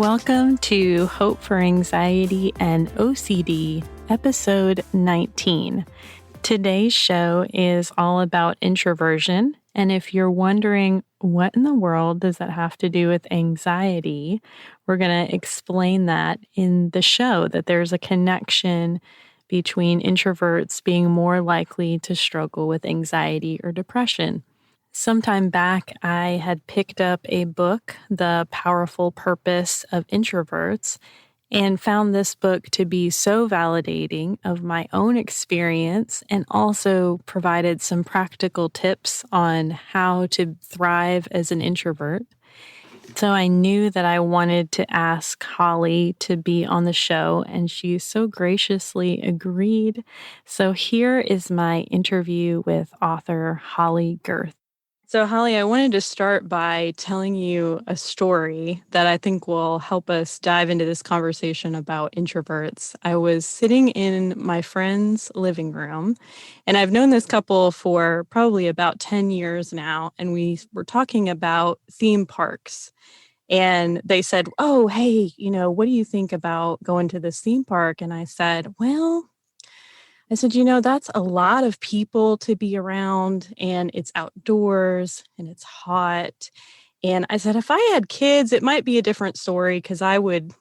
Welcome to Hope for Anxiety and OCD, episode 19. Today's show is all about introversion. And if you're wondering what in the world does that have to do with anxiety, we're going to explain that in the show, that there's a connection between introverts being more likely to struggle with anxiety or depression. Sometime back, I had picked up a book, The Powerful Purpose of Introverts, and found this book to be so validating of my own experience and also provided some practical tips on how to thrive as an introvert. So I knew that I wanted to ask Holley to be on the show, and she so graciously agreed. So here is my interview with author Holley Gerth. So, Holley, I wanted to start by telling you a story that I think will help us dive into this conversation about introverts. I was sitting in my friend's living room, and I've known this couple for probably about 10 years now, and we were talking about theme parks. And they said, "Oh, hey, what do you think about going to this theme park?" And I said, that's a lot of people to be around, and it's outdoors and it's hot. And I said, if I had kids, it might be a different story because I would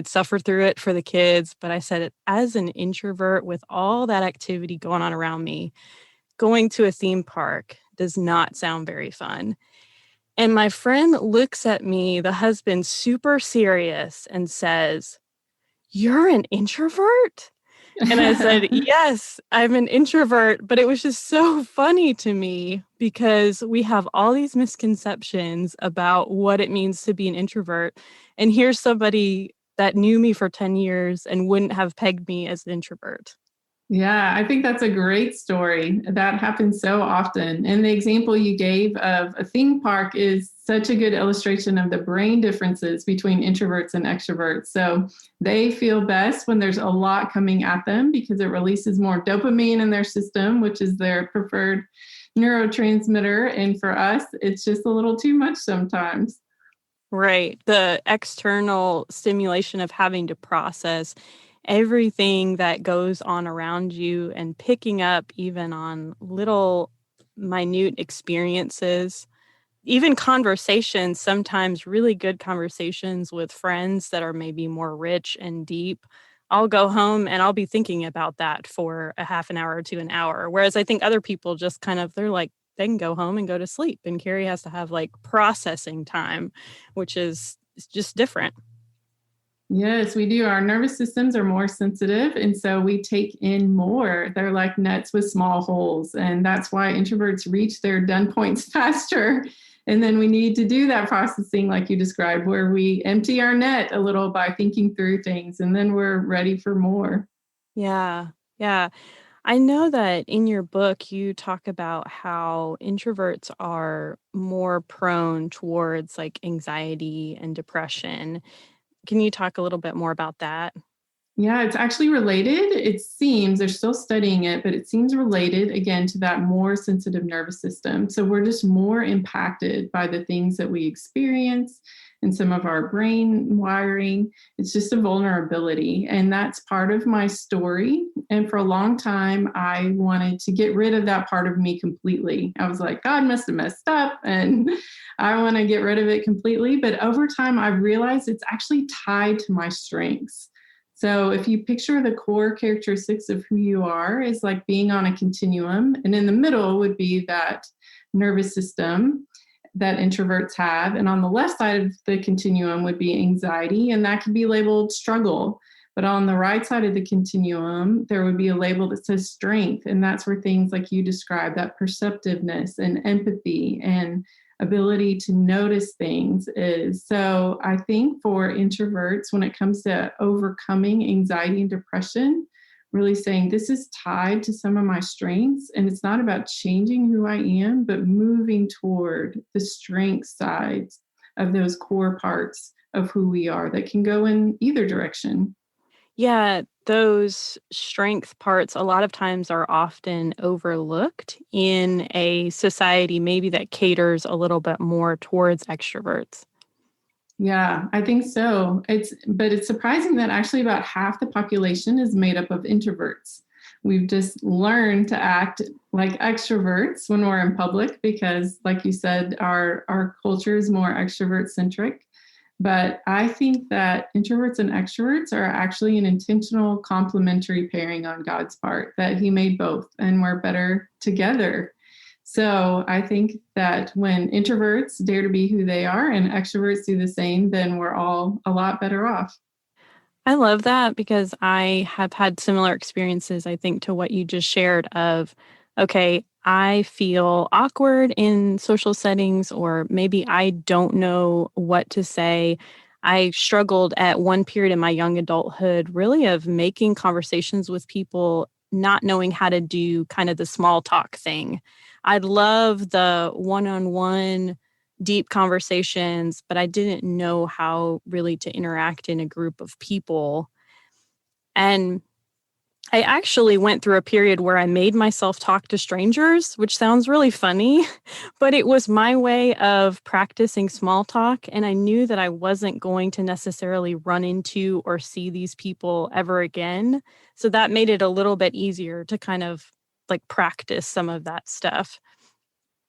suffer through it for the kids. But I said, as an introvert with all that activity going on around me, going to a theme park does not sound very fun. And my friend looks at me, the husband, super serious and says, "You're an introvert?" And I said, "Yes, I'm an introvert," but it was just so funny to me because we have all these misconceptions about what it means to be an introvert. And here's somebody that knew me for 10 years and wouldn't have pegged me as an introvert. Yeah, I think that's a great story. That happens so often. And the example you gave of a theme park is such a good illustration of the brain differences between introverts and extroverts. So they feel best when there's a lot coming at them because it releases more dopamine in their system, which is their preferred neurotransmitter. And for us, it's just a little too much sometimes. Right. The external stimulation of having to process everything that goes on around you and picking up even on little minute experiences, even conversations, sometimes really good conversations with friends that are maybe more rich and deep. I'll go home and I'll be thinking about that for a half an hour to an hour. Whereas I think other people just they're like, they can go home and go to sleep. And Carrie has to have like processing time, which is just different. Yes, we do. Our nervous systems are more sensitive, and so we take in more. They're like nuts with small holes, and that's why introverts reach their done points faster. And then we need to do that processing, like you described, where we empty our net a little by thinking through things, and then we're ready for more. Yeah. Yeah. I know that in your book, you talk about how introverts are more prone towards like anxiety and depression. Can you talk a little bit more about that? Yeah, it's actually related. It seems they're still studying it, but it seems related again to that more sensitive nervous system. So we're just more impacted by the things that we experience and some of our brain wiring. It's just a vulnerability. And that's part of my story. And for a long time, I wanted to get rid of that part of me completely. I was like, God must have messed up and I want to get rid of it completely. But over time, I've realized it's actually tied to my strengths. So if you picture the core characteristics of who you are is like being on a continuum, and in the middle would be that nervous system that introverts have. And on the left side of the continuum would be anxiety, and that could be labeled struggle. But on the right side of the continuum, there would be a label that says strength. And that's where things like you described, that perceptiveness and empathy and ability to notice things is. So I think for introverts, when it comes to overcoming anxiety and depression, really saying this is tied to some of my strengths, and it's not about changing who I am, but moving toward the strength sides of those core parts of who we are that can go in either direction. Yeah, those strength parts a lot of times are often overlooked in a society maybe that caters a little bit more towards extroverts. Yeah, I think so. But it's surprising that actually about half the population is made up of introverts. We've just learned to act like extroverts when we're in public because, like you said, our culture is more extrovert centric. But I think that introverts and extroverts are actually an intentional complementary pairing on God's part, that He made both and we're better together. So I think that when introverts dare to be who they are and extroverts do the same, then we're all a lot better off. I love that because I have had similar experiences, I think, to what you just shared of, okay, I feel awkward in social settings, or maybe I don't know what to say. I struggled at one period in my young adulthood, really, of making conversations with people, not knowing how to do kind of the small talk thing. I love the one on one deep conversations, but I didn't know how really to interact in a group of people. And I actually went through a period where I made myself talk to strangers, which sounds really funny, but it was my way of practicing small talk. And I knew that I wasn't going to necessarily run into or see these people ever again. So that made it a little bit easier to kind of like practice some of that stuff.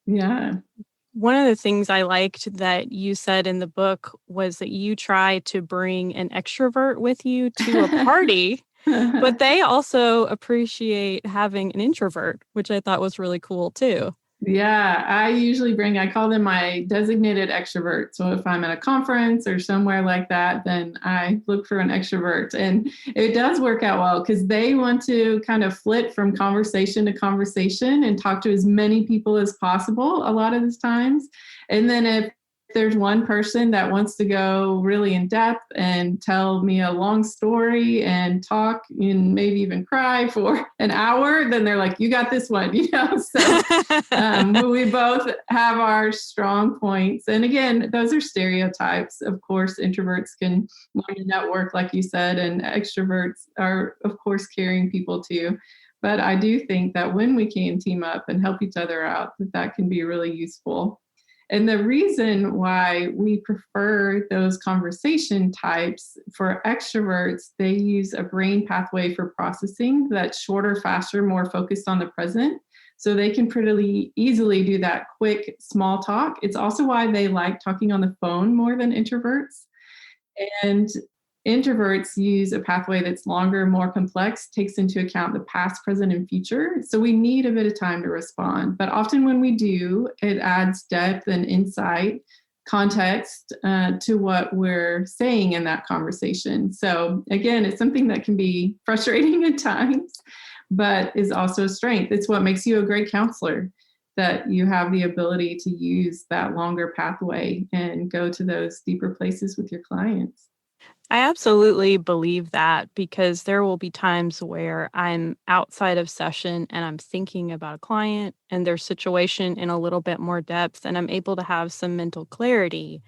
Yeah. One of the things I liked that you said in the book was that you try to bring an extrovert with you to a party, but they also appreciate having an introvert, which I thought was really cool too. Yeah, I call them my designated extrovert. So if I'm at a conference or somewhere like that, then I look for an extrovert. And it does work out well because they want to kind of flit from conversation to conversation and talk to as many people as possible a lot of the times. And then if there's one person that wants to go really in depth and tell me a long story and talk and maybe even cry for an hour, then they're like, you got this one, So we both have our strong points. And again, those are stereotypes. Of course, introverts can learn to network, like you said, and extroverts are, of course, caring people too. But I do think that when we can team up and help each other out, that can be really useful. And the reason why we prefer those conversation types for extroverts, they use a brain pathway for processing that's shorter, faster, more focused on the present. So they can pretty easily do that quick, small talk. It's also why they like talking on the phone more than introverts. And introverts use a pathway that's longer, more complex, takes into account the past, present, and future. So we need a bit of time to respond. But often when we do, it adds depth and insight, context to what we're saying in that conversation. So again, it's something that can be frustrating at times, but is also a strength. It's what makes you a great counselor, that you have the ability to use that longer pathway and go to those deeper places with your clients. I absolutely believe that because there will be times where I'm outside of session and I'm thinking about a client and their situation in a little bit more depth, and I'm able to have some mental clarity.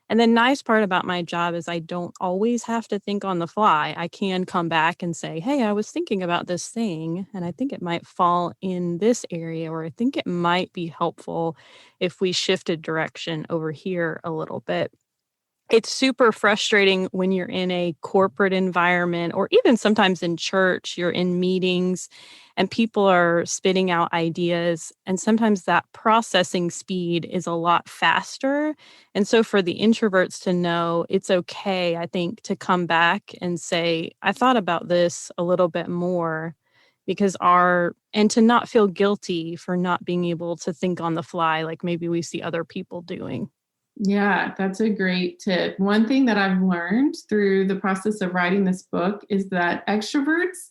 And the nice part about my job is I don't always have to think on the fly. I can come back and say, hey, I was thinking about this thing, and I think it might fall in this area, or I think it might be helpful if we shifted direction over here a little bit. It's super frustrating when you're in a corporate environment, or even sometimes in church, you're in meetings and people are spitting out ideas. And sometimes that processing speed is a lot faster. And so for the introverts to know it's okay, I think, to come back and say, I thought about this a little bit more, and to not feel guilty for not being able to think on the fly like maybe we see other people doing. Yeah, that's a great tip. One thing that I've learned through the process of writing this book is that extroverts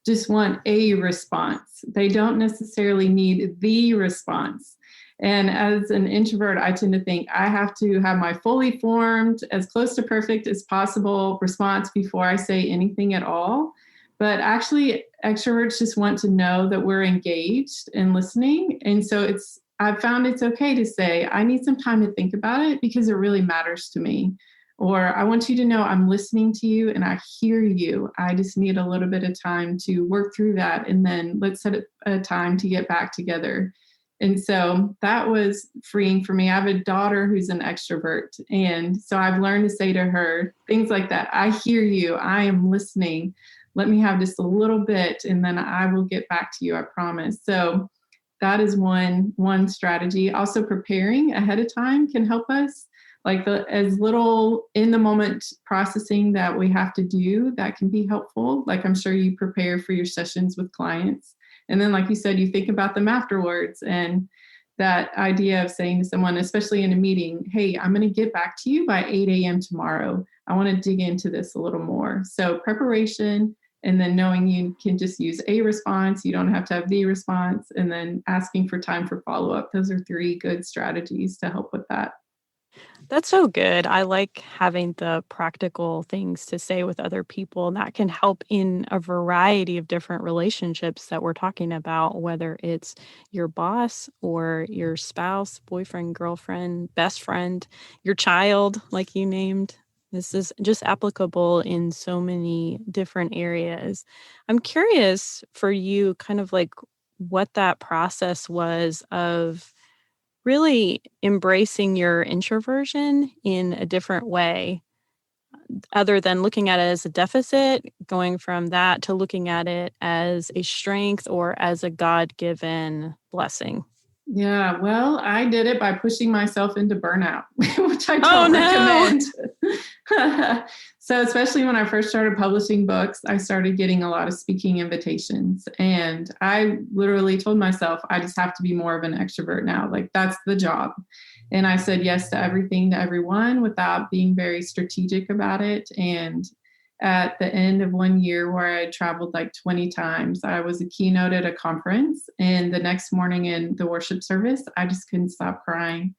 just want a response. They don't necessarily need the response. And as an introvert, I tend to think I have to have my fully formed, as close to perfect as possible response before I say anything at all. But actually, extroverts just want to know that we're engaged and listening. And so I've found it's okay to say, I need some time to think about it because it really matters to me. Or I want you to know I'm listening to you and I hear you. I just need a little bit of time to work through that. And then let's set a time to get back together. And so that was freeing for me. I have a daughter who's an extrovert. And so I've learned to say to her things like that. I hear you. I am listening. Let me have just a little bit, and then I will get back to you, I promise. So that is one strategy. Also, preparing ahead of time can help us. Like as little in the moment processing that we have to do, that can be helpful. Like I'm sure you prepare for your sessions with clients. And then, like you said, you think about them afterwards. And that idea of saying to someone, especially in a meeting, hey, I'm going to get back to you by 8 a.m. tomorrow. I want to dig into this a little more. So preparation, and then knowing you can just use a response. You don't have to have the response. And then asking for time for follow-up. Those are 3 good strategies to help with that. That's so good. I like having the practical things to say with other people, and that can help in a variety of different relationships that we're talking about, whether it's your boss or your spouse, boyfriend, girlfriend, best friend, your child, like you named. This is just applicable in so many different areas. I'm curious for you, kind of like what that process was of really embracing your introversion in a different way, other than looking at it as a deficit, going from that to looking at it as a strength or as a God-given blessing. Yeah, well, I did it by pushing myself into burnout, which I Oh, don't no. recommend. So, especially when I first started publishing books, I started getting a lot of speaking invitations. And I literally told myself, I just have to be more of an extrovert now. Like, that's the job. And I said yes to everything, to everyone, without being very strategic about it. And at the end of one year where I traveled like 20 times, I was a keynote at a conference. And the next morning in the worship service, I just couldn't stop crying.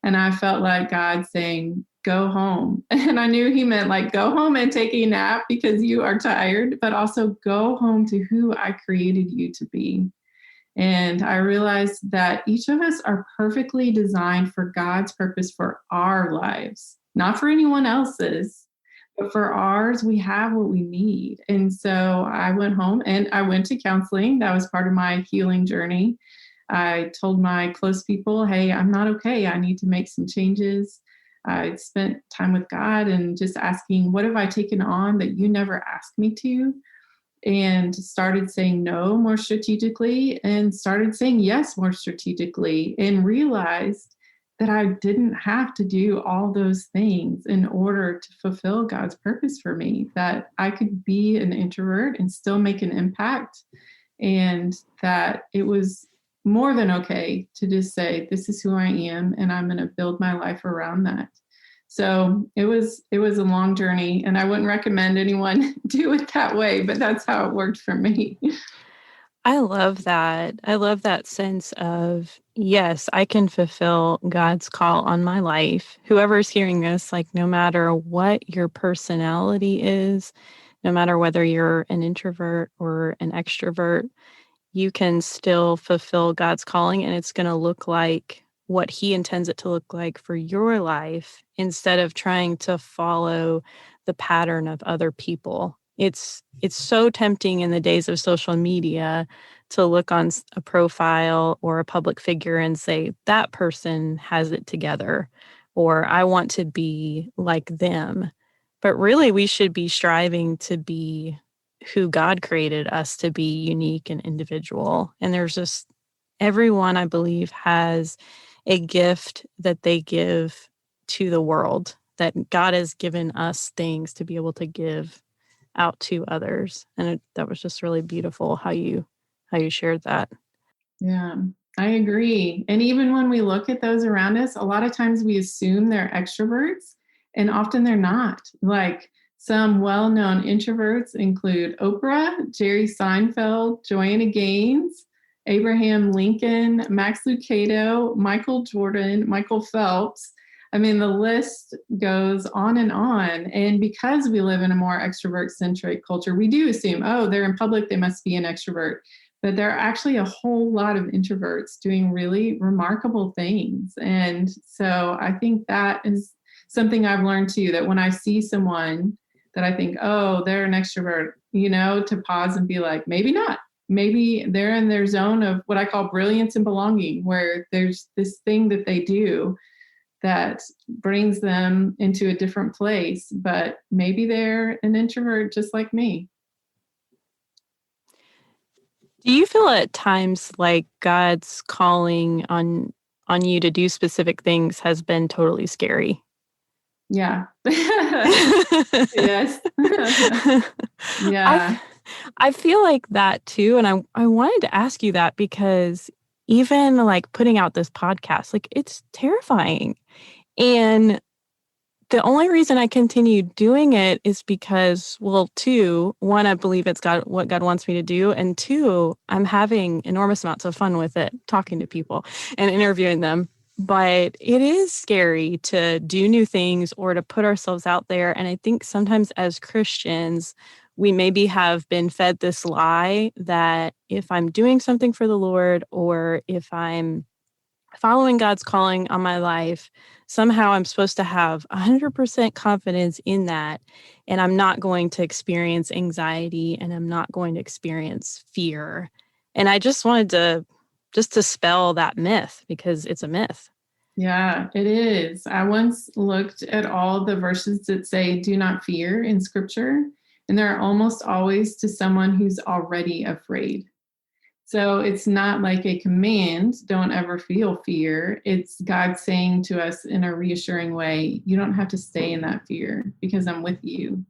And I felt like God saying, go home. And I knew he meant like, go home and take a nap because you are tired, but also go home to who I created you to be. And I realized that each of us are perfectly designed for God's purpose for our lives, not for anyone else's. But for ours, we have what we need. And so I went home and I went to counseling. That was part of my healing journey. I told my close people, hey, I'm not okay. I need to make some changes. I spent time with God and just asking, what have I taken on that you never asked me to? And started saying no more strategically and started saying yes more strategically, and realized that I didn't have to do all those things in order to fulfill God's purpose for me, that I could be an introvert and still make an impact, and that it was more than okay to just say, this is who I am, and I'm going to build my life around that. So it was a long journey, and I wouldn't recommend anyone do it that way, but that's how it worked for me. I love that. I love that sense of, yes, I can fulfill God's call on my life. Whoever's hearing this, like no matter what your personality is, no matter whether you're an introvert or an extrovert, you can still fulfill God's calling, and it's going to look like what he intends it to look like for your life, instead of trying to follow the pattern of other people. It's so tempting in the days of social media to look on a profile or a public figure and say, that person has it together, or I want to be like them. But really, we should be striving to be who God created us to be, unique and individual. And there's just, everyone, I believe, has a gift that they give to the world, that God has given us things to be able to give out to others. And that was just really beautiful how you shared that. Yeah, I agree. And even when we look at those around us, a lot of times we assume they're extroverts, and often they're not. Like some well-known introverts include Oprah, Jerry Seinfeld, Joanna Gaines, Abraham Lincoln, Max Lucado, Michael Jordan, Michael Phelps. I mean, the list goes on and on. And because we live in a more extrovert-centric culture, we do assume, oh, they're in public, they must be an extrovert. But there are actually a whole lot of introverts doing really remarkable things. And so I think that is something I've learned too, that when I see someone that I think, oh, they're an extrovert, to pause and be like, maybe not. maybe they're in their zone of what I call brilliance and belonging, where there's this thing that they do that brings them into a different place, but maybe they're an introvert just like me. Do you feel at times like God's calling on you to do specific things has been totally scary? Yeah. Yes. Yeah. I feel like that too, and I wanted to ask you that because even, like, putting out this podcast, like, it's terrifying, and the only reason I continue doing it is because, well, 2, 1, I believe it's God what God wants me to do, and 2, I'm having enormous amounts of fun with it, talking to people and interviewing them. But it is scary to do new things or to put ourselves out there, and I think sometimes as Christians, we maybe have been fed this lie that if I'm doing something for the Lord or if I'm following God's calling on my life, somehow I'm supposed to have 100% confidence in that, and I'm not going to experience anxiety and I'm not going to experience fear. And I just wanted to just dispel that myth because it's a myth. Yeah, it is. I once looked at all the verses that say, do not fear in scripture, and they're almost always to someone who's already afraid. So it's not like a command, don't ever feel fear. It's God saying to us in a reassuring way, you don't have to stay in that fear because I'm with you.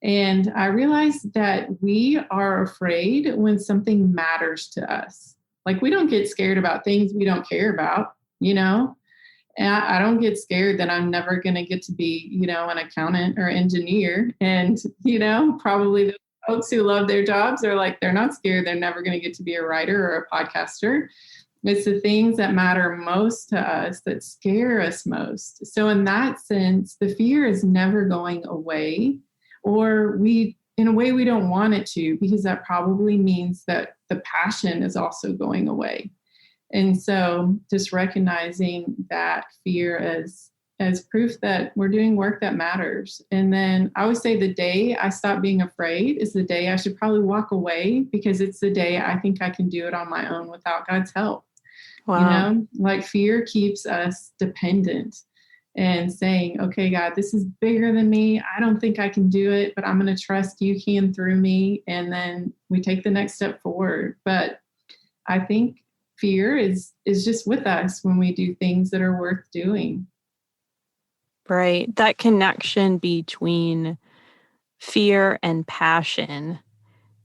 And I realized that we are afraid when something matters to us. Like we don't get scared about things we don't care about, you know? And I don't get scared that I'm never going to get to be, an accountant or engineer. And, probably the folks who love their jobs are like, they're not scared. They're never going to get to be a writer or a podcaster. It's the things that matter most to us that scare us most. So in that sense, the fear is never going away, or in a way we don't want it to, because that probably means that the passion is also going away. And so just recognizing that fear as proof that we're doing work that matters. And then I would say the day I stop being afraid is the day I should probably walk away, because it's the day I think I can do it on my own without God's help. Wow. Like fear keeps us dependent and saying, okay, God, this is bigger than me. I don't think I can do it, but I'm going to trust you can through me. And then we take the next step forward. But I think fear is just with us when we do things that are worth doing. Right. That connection between fear and passion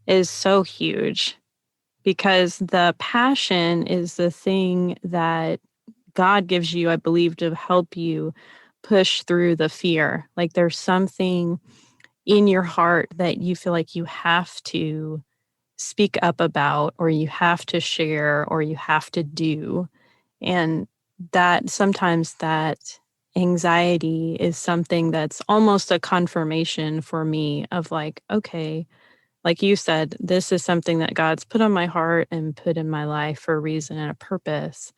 is so huge, because the passion is the thing that God gives you, I believe, to help you push through the fear. Like there's something in your heart that you feel like you have to speak up about, or you have to share, or you have to do. And that sometimes that anxiety is something that's almost a confirmation for me of like, okay, like you said, this is something that God's put on my heart and put in my life for a reason and a purpose.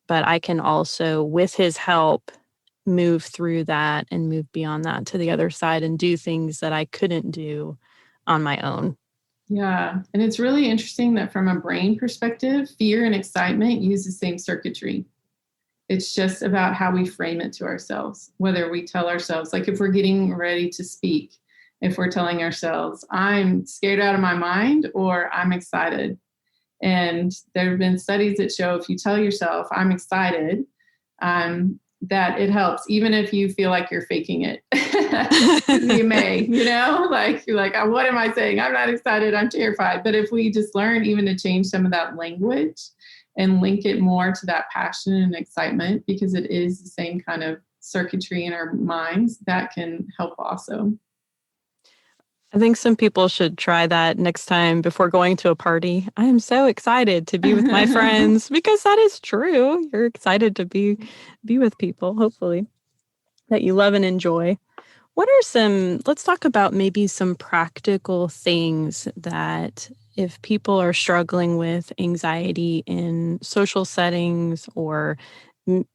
But I can also, with his help, move through that and move beyond that to the other side and do things that I couldn't do on my own. Yeah. And it's really interesting that from a brain perspective, fear and excitement use the same circuitry. It's just about how we frame it to ourselves, whether we tell ourselves, like if we're getting ready to speak, if we're telling ourselves, I'm scared out of my mind, or I'm excited. And there have been studies that show if you tell yourself, I'm excited, that it helps, even if you feel like you're faking it. You may, like you're like, what am I saying? I'm not excited. I'm terrified. But if we just learn even to change some of that language and link it more to that passion and excitement, because it is the same kind of circuitry in our minds, that can help also. I think some people should try that next time before going to a party. I am so excited to be with my friends, because that is true. You're excited to be with people, hopefully, that you love and enjoy. What are let's talk about maybe some practical things that if people are struggling with anxiety in social settings or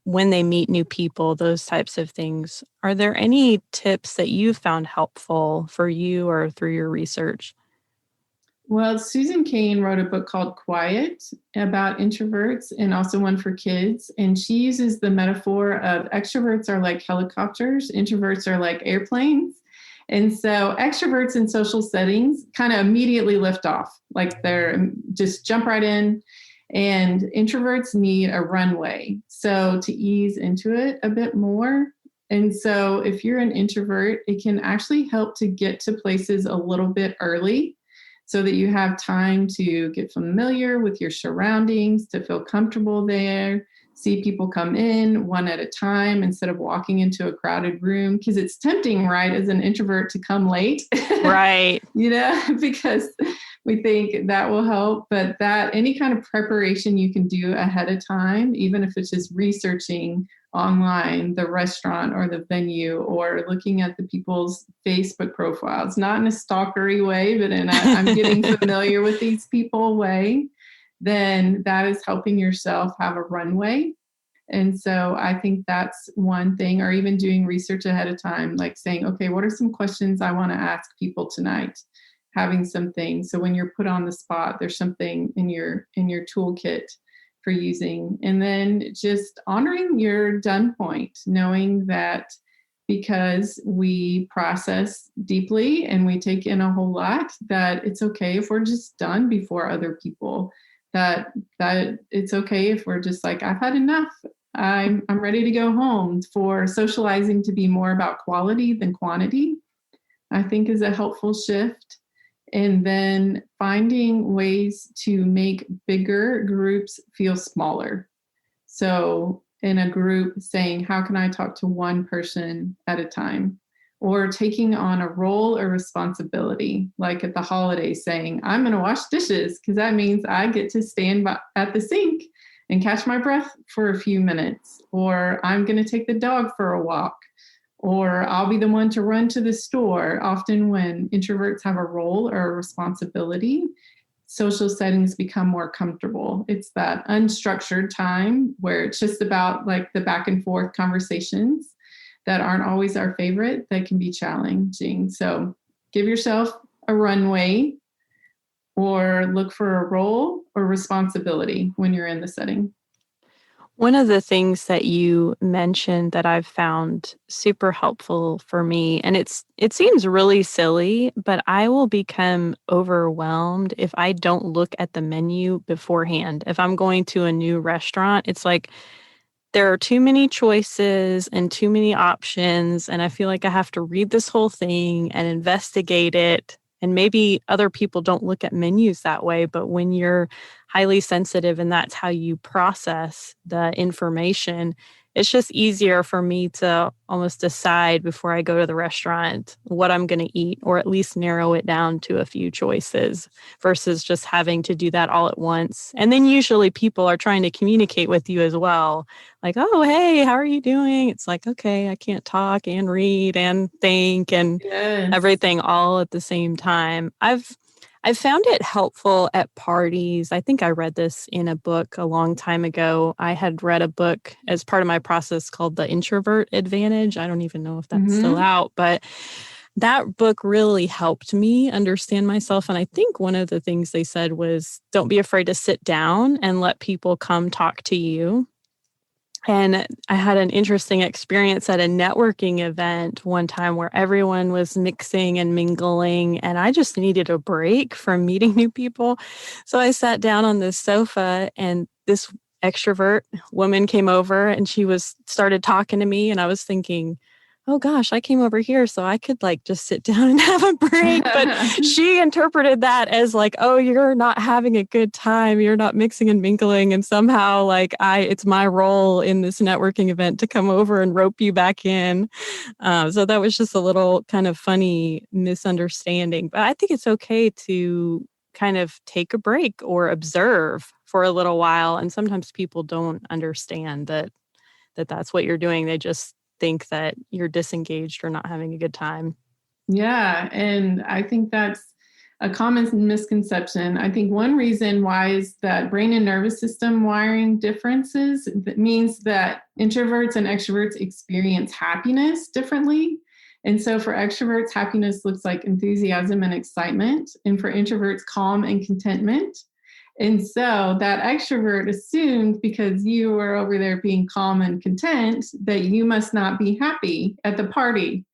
when they meet new people, those types of things, are there any tips that you've found helpful for you or through your research? Well, Susan Cain wrote a book called Quiet about introverts and also one for kids. And she uses the metaphor of extroverts are like helicopters, introverts are like airplanes. And so extroverts in social settings kind of immediately lift off, like they're just jump right in. And introverts need a runway. So to ease into it a bit more. And so if you're an introvert, it can actually help to get to places a little bit early so that you have time to get familiar with your surroundings, to feel comfortable there, see people come in one at a time instead of walking into a crowded room. Because it's tempting, right, as an introvert to come late. Right. Because we think that will help. But that any kind of preparation you can do ahead of time, even if it's just researching online, the restaurant or the venue, or looking at the people's Facebook profiles, not in a stalkery way, but in a I'm getting familiar with these people way, then that is helping yourself have a runway. And so I think that's one thing, or even doing research ahead of time, like saying, okay, what are some questions I want to ask people tonight? Having something. So when you're put on the spot, there's something in your toolkit for using. And then just honoring your done point, knowing that because we process deeply and we take in a whole lot, that it's okay if we're just done before other people, that it's okay if we're just like, I've had enough. I'm ready to go home. For socializing to be more about quality than quantity, I think is a helpful shift. And then finding ways to make bigger groups feel smaller. So in a group saying, how can I talk to one person at a time? Or taking on a role or responsibility, like at the holidays saying, I'm going to wash dishes because that means I get to stand at the sink and catch my breath for a few minutes. Or I'm going to take the dog for a walk. Or I'll be the one to run to the store. Often when introverts have a role or a responsibility, social settings become more comfortable. It's that unstructured time where it's just about like the back and forth conversations that aren't always our favorite, that can be challenging. So give yourself a runway or look for a role or responsibility when you're in the setting. One of the things that you mentioned that I've found super helpful for me, and it seems really silly, but I will become overwhelmed if I don't look at the menu beforehand. If I'm going to a new restaurant, it's like there are too many choices and too many options, and I feel like I have to read this whole thing and investigate it. And maybe other people don't look at menus that way, but when you're highly sensitive and that's how you process the information, it's just easier for me to almost decide before I go to the restaurant what I'm going to eat, or at least narrow it down to a few choices versus just having to do that all at once. And then usually people are trying to communicate with you as well. Like, oh, hey, how are you doing? It's like, okay, I can't talk and read and think and everything all at the same time. I've found it helpful at parties. I think I read this in a book a long time ago. I had read a book as part of my process called The Introvert Advantage. I don't even know if that's still out, but that book really helped me understand myself. And I think one of the things they said was, don't be afraid to sit down and let people come talk to you. And I had an interesting experience at a networking event one time where everyone was mixing and mingling, and I just needed a break from meeting new people. So I sat down on this sofa, and this extrovert woman came over and she started talking to me, and I was thinking, oh gosh, I came over here so I could like just sit down and have a break. But she interpreted that as like, oh, you're not having a good time. You're not mixing and mingling. And somehow like it's my role in this networking event to come over and rope you back in. So that was just a little kind of funny misunderstanding. But I think it's okay to kind of take a break or observe for a little while. And sometimes people don't understand that that's what you're doing. They just think that you're disengaged or not having a good time. Yeah. And I think that's a common misconception. I think one reason why is that brain and nervous system wiring differences. That means that introverts and extroverts experience happiness differently. And so for extroverts, happiness looks like enthusiasm and excitement. And for introverts, calm and contentment. And so that extrovert assumed because you were over there being calm and content that you must not be happy at the party.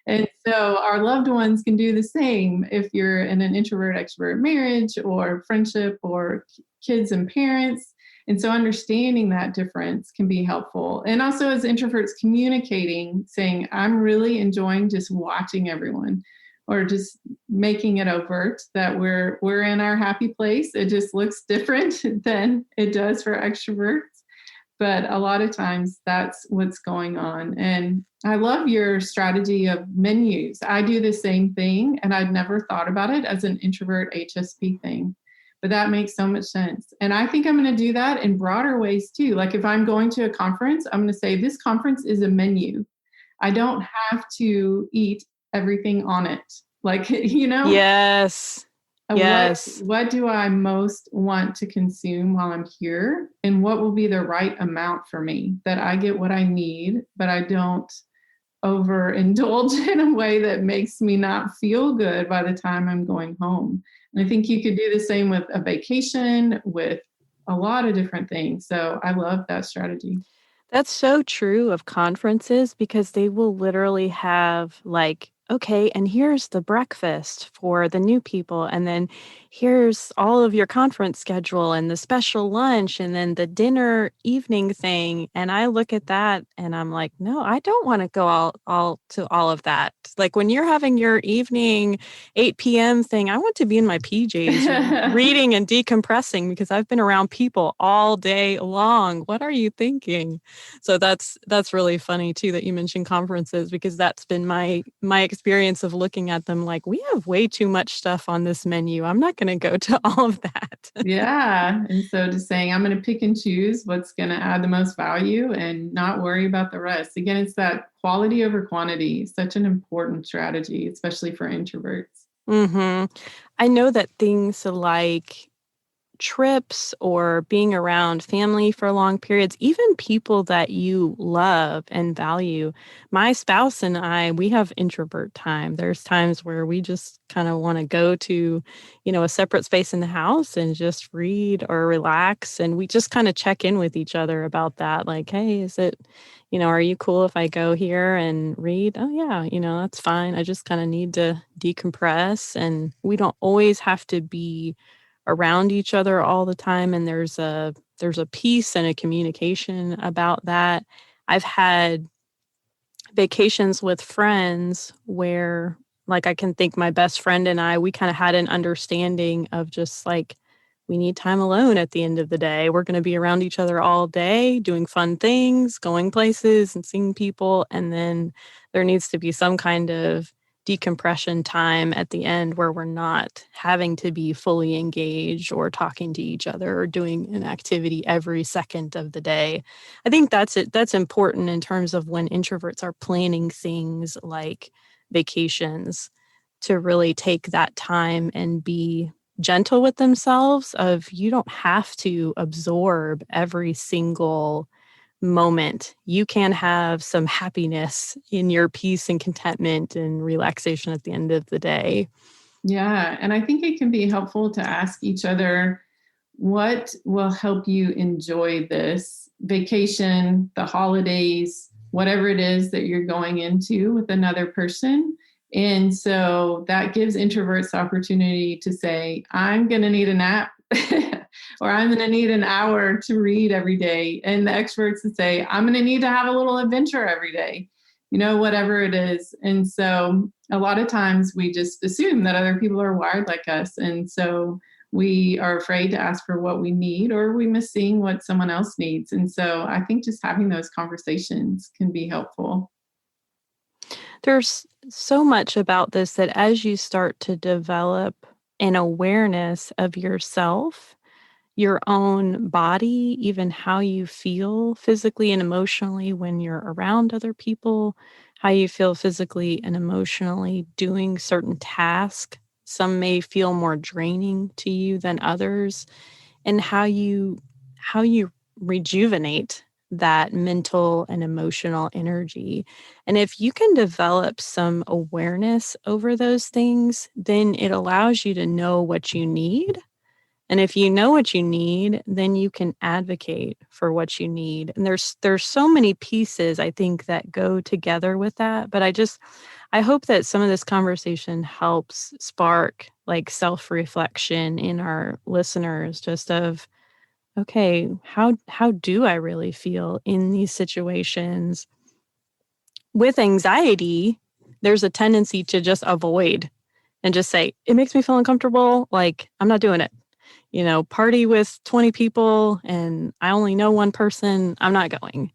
And so our loved ones can do the same if you're in an introvert extrovert marriage or friendship or kids and parents. And so understanding that difference can be helpful. And also as introverts communicating, saying, I'm really enjoying just watching everyone, or just making it overt that we're in our happy place. It just looks different than it does for extroverts. But a lot of times that's what's going on. And I love your strategy of menus. I do the same thing, and I'd never thought about it as an introvert HSP thing. But that makes so much sense. And I think I'm going to do that in broader ways too. Like if I'm going to a conference, I'm going to say this conference is a menu. I don't have to eat everything on it. Like, Yes. Yes. What do I most want to consume while I'm here? And what will be the right amount for me that I get what I need, but I don't overindulge in a way that makes me not feel good by the time I'm going home. And I think you could do the same with a vacation, with a lot of different things. So I love that strategy. That's so true of conferences because they will literally have like, okay, and here's the breakfast for the new people, and then here's all of your conference schedule and the special lunch and then the dinner evening thing. And I look at that and I'm like, no, I don't want to go all to all of that. Like when you're having your evening 8 p.m. thing, I want to be in my PJs reading and decompressing because I've been around people all day long. What are you thinking? So that's really funny too that you mentioned conferences, because that's been my experience of looking at them like, we have way too much stuff on this menu. I'm not going to go to all of that. Yeah. And so just saying, I'm going to pick and choose what's going to add the most value and not worry about the rest. Again, it's that quality over quantity, such an important strategy, especially for introverts. Mm-hmm. I know that things like trips or being around family for long periods, even people that you love and value. My spouse and I, we have introvert time. There's times where we just kind of want to go to, a separate space in the house and just read or relax. And we just kind of check in with each other about that. Like, hey, is it, are you cool if I go here and read? Oh, yeah, that's fine. I just kind of need to decompress. And we don't always have to be around each other all the time, and there's a peace and a communication about that. I've had vacations with friends where, like, I can think my best friend and we kind of had an understanding of just like, we need time alone at the end of the day. We're going to be around each other all day, doing fun things, going places and seeing people, and then there needs to be some kind of decompression time at the end where we're not having to be fully engaged or talking to each other or doing an activity every second of the day. I think that's it. That's important in terms of when introverts are planning things like vacations, to really take that time and be gentle with themselves of, you don't have to absorb every single moment. You can have some happiness in your peace and contentment and relaxation at the end of the day. Yeah. And I think it can be helpful to ask each other, what will help you enjoy this vacation, the holidays, whatever it is that you're going into with another person. And so that gives introverts the opportunity to say, I'm going to need a nap or I'm going to need an hour to read every day. And the extroverts would say, I'm going to need to have a little adventure every day, whatever it is. And so a lot of times we just assume that other people are wired like us. And so we are afraid to ask for what we need, or we miss seeing what someone else needs. And so I think just having those conversations can be helpful. There's so much about this that as you start to develop an awareness of yourself, your own body, even how you feel physically and emotionally when you're around other people, how you feel physically and emotionally doing certain tasks. Some may feel more draining to you than others, and how you rejuvenate that mental and emotional energy. And if you can develop some awareness over those things, then it allows you to know what you need. And if you know what you need, then you can advocate for what you need. And there's so many pieces I think that go together with that, but I hope that some of this conversation helps spark like self-reflection in our listeners, just of, okay, how do I really feel in these situations? With anxiety, there's a tendency to just avoid and just say, it makes me feel uncomfortable, like I'm not doing it. Party with 20 people and I only know one person, I'm not going.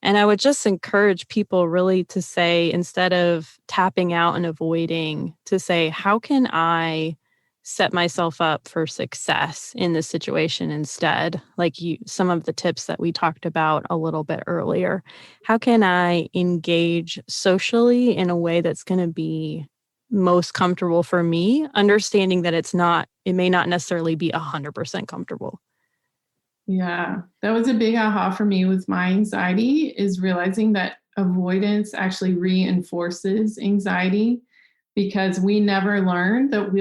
And I would just encourage people really to say, instead of tapping out and avoiding, to say, how can I set myself up for success in this situation instead? Like some of the tips that we talked about a little bit earlier. How can I engage socially in a way that's going to be most comfortable for me, understanding that it may not necessarily be 100% comfortable. Yeah, that was a big aha for me with my anxiety, is realizing that avoidance actually reinforces anxiety, because we never learn that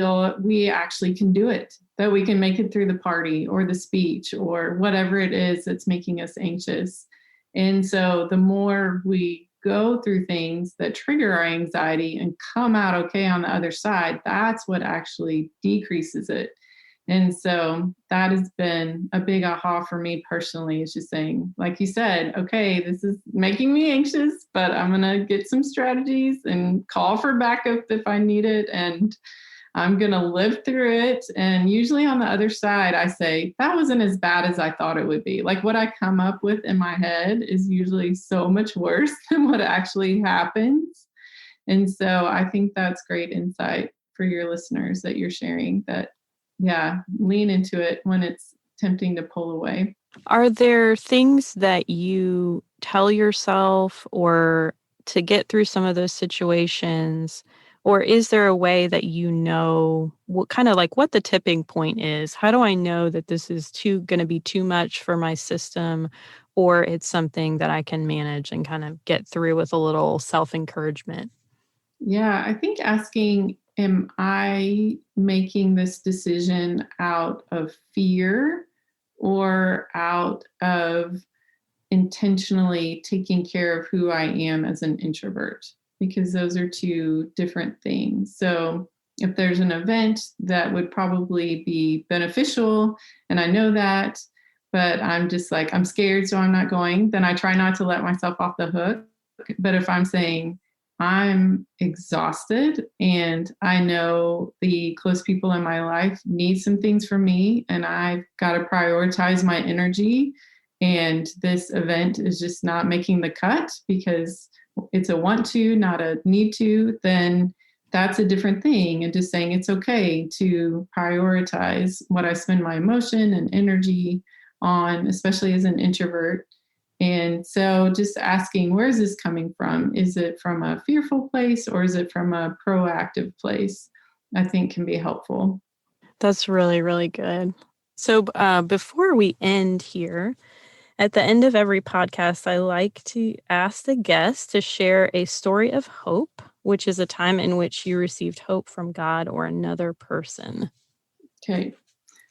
we actually can do it, that we can make it through the party or the speech or whatever it is that's making us anxious. And so the more we go through things that trigger our anxiety and come out okay on the other side, that's what actually decreases it. And so that has been a big aha for me personally, is just saying, like you said, okay, this is making me anxious, but I'm going to get some strategies and call for backup if I need it. And I'm going to live through it. And usually on the other side, I say, that wasn't as bad as I thought it would be. Like what I come up with in my head is usually so much worse than what actually happens. And so I think that's great insight for your listeners that you're sharing, that, yeah, lean into it when it's tempting to pull away. Are there things that you tell yourself or to get through some of those situations? Or is there a way that what kind of like what the tipping point is? How do I know that this is going to be too much for my system, or it's something that I can manage and kind of get through with a little self-encouragement? Yeah, I think asking, am I making this decision out of fear or out of intentionally taking care of who I am as an introvert? Because those are two different things. So if there's an event that would probably be beneficial and I know that, but I'm just like, I'm scared, so I'm not going, then I try not to let myself off the hook. But if I'm saying, I'm exhausted and I know the close people in my life need some things from me, and I've got to prioritize my energy, and this event is just not making the cut because it's a want to, not a need to, then that's a different thing. And just saying it's okay to prioritize what I spend my emotion and energy on, especially as an introvert. And so just asking, where is this coming from? Is it from a fearful place or is it from a proactive place? I think can be helpful. That's really, really good. So before we end here, at the end of every podcast, I like to ask the guest to share a story of hope, which is a time in which you received hope from God or another person. Okay.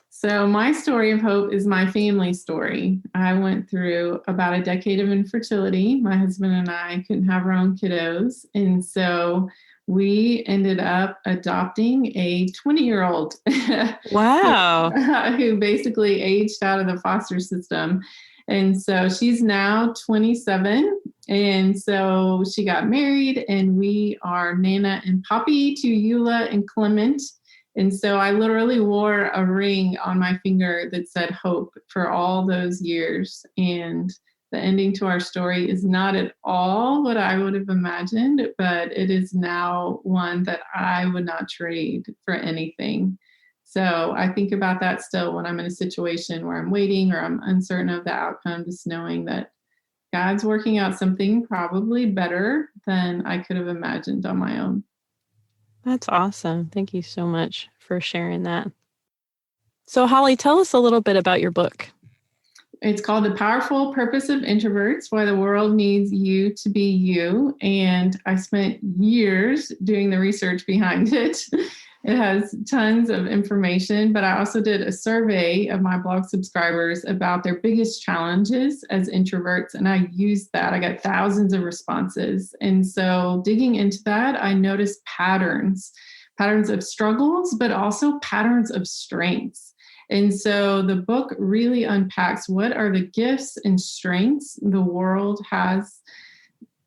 So my story of hope is my family story. I went through about a decade of infertility. My husband and I couldn't have our own kiddos. And so we ended up adopting a 20-year-old Wow. who basically aged out of the foster system. And so she's now 27. And so she got married, and we are Nana and Poppy to Eula and Clement. And so I literally wore a ring on my finger that said hope for all those years. And the ending to our story is not at all what I would have imagined, but it is now one that I would not trade for anything. So I think about that still when I'm in a situation where I'm waiting or I'm uncertain of the outcome, just knowing that God's working out something probably better than I could have imagined on my own. That's awesome. Thank you so much for sharing that. So, Holley, tell us a little bit about your book. It's called The Powerful Purpose of Introverts, Why the World Needs You to Be You. And I spent years doing the research behind it. It has tons of information, but I also did a survey of my blog subscribers about their biggest challenges as introverts. And I used that. I got thousands of responses. And so digging into that, I noticed patterns of struggles, but also patterns of strengths. And so the book really unpacks what are the gifts and strengths the world has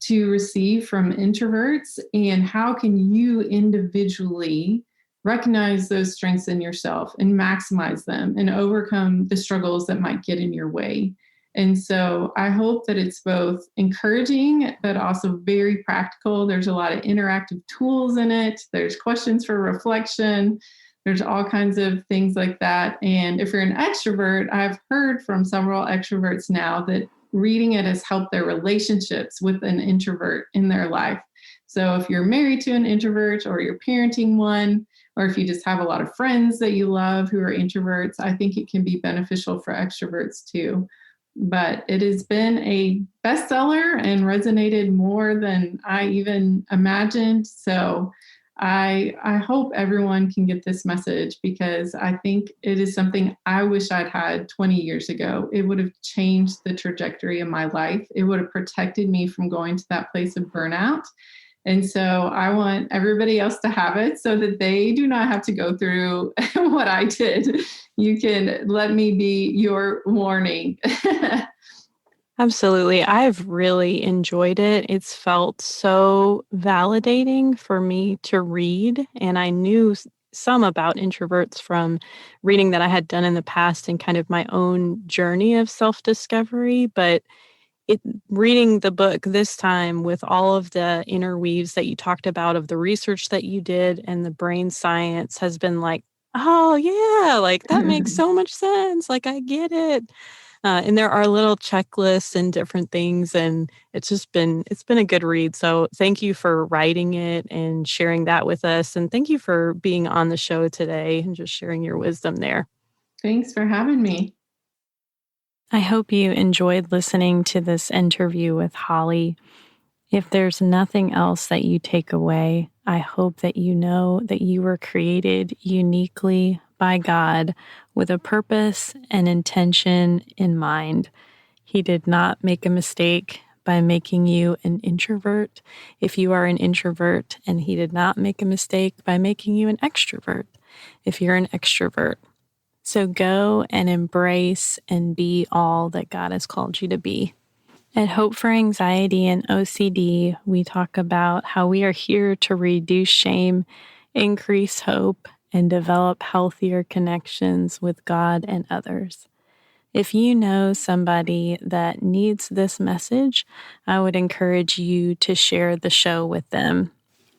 to receive from introverts, and how can you individually recognize those strengths in yourself and maximize them and overcome the struggles that might get in your way. And so I hope that it's both encouraging, but also very practical. There's a lot of interactive tools in it. There's questions for reflection. There's all kinds of things like that. And if you're an extrovert, I've heard from several extroverts now that reading it has helped their relationships with an introvert in their life. So if you're married to an introvert, or you're parenting one, or if you just have a lot of friends that you love who are introverts, I think it can be beneficial for extroverts too. But it has been a bestseller and resonated more than I even imagined. So I hope everyone can get this message, because I think it is something I wish I'd had 20 years ago. It would have changed the trajectory of my life. It would have protected me from going to that place of burnout. And so I want everybody else to have it so that they do not have to go through what I did. You can let me be your warning. Absolutely. I've really enjoyed it. It's felt so validating for me to read. And I knew some about introverts from reading that I had done in the past and kind of my own journey of self-discovery. But reading the book this time with all of the interweaves that you talked about of the research that you did and the brain science has been like, oh yeah, like that makes so much sense. Like I get it. And there are little checklists and different things, and it's been a good read. So thank you for writing it and sharing that with us. And thank you for being on the show today and just sharing your wisdom there. Thanks for having me. I hope you enjoyed listening to this interview with Holley. If there's nothing else that you take away, I hope that you know that you were created uniquely by God with a purpose and intention in mind. He did not make a mistake by making you an introvert if you are an introvert, and he did not make a mistake by making you an extrovert if you're an extrovert. So go and embrace and be all that God has called you to be. At Hope for Anxiety and OCD, we talk about how we are here to reduce shame, increase hope, and develop healthier connections with God and others. If you know somebody that needs this message, I would encourage you to share the show with them.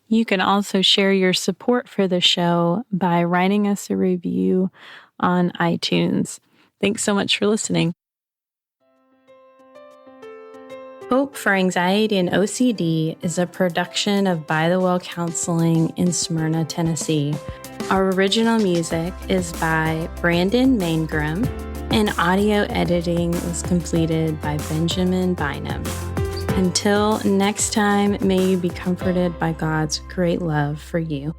You can also share your support for the show by writing us a review on iTunes. Thanks so much for listening. Hope for Anxiety and OCD is a production of By the Well Counseling in Smyrna, Tennessee. Our original music is by Brandon Maingram, and audio editing was completed by Benjamin Bynum. Until next time, may you be comforted by God's great love for you.